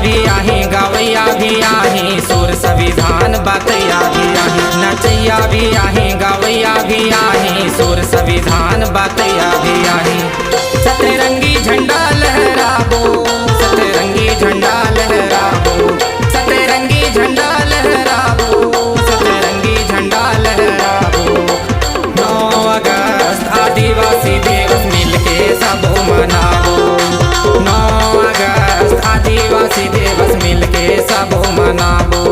भी आही गवैया भी आही सुर संविधान बतैया भी आही नचैया भी आही गवैया भी आही सुर संविधान बतैया भी आही सतरंगी झंडा लहराबो सतरंगी झंडा लहराबो सतरंगी झंडा लहराबो सतरंगी झंडा लहराबो 9 अगस्त आदिवासी दिवस मिलके सब मनाबो 9 अगस्त आदिवासी दिवस मिलके सब मनाबो।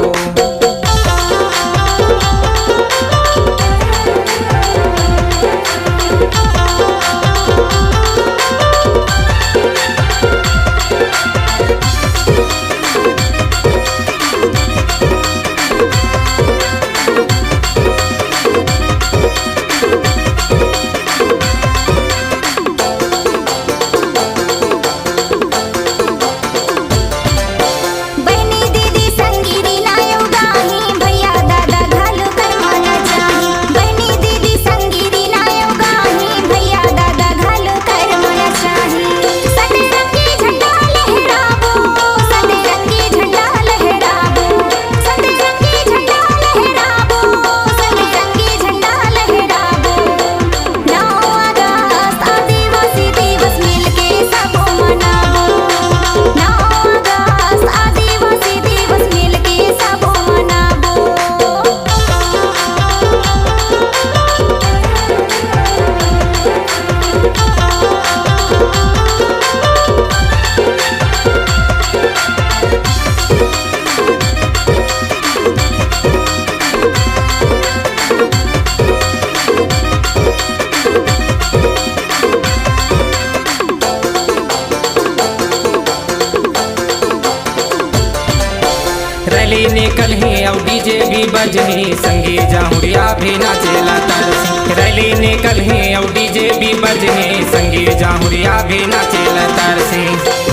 रैली निकल ही और डीजे भी बजही संगी जाहुरिया भी नाचेला तरसी रैली निकल ही और डीजे भी बजही संगी जाहुरिया भी नाचेला तरसी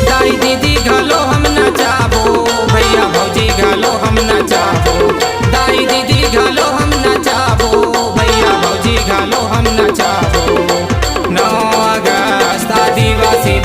दाई दीदी घालो हम नचाबो भैया भौजी घालो हम नचाबो दाई दीदी घालो हम नचाबो भैया भौजी घालो हम नचाबो 9 अगस्त आदिवासी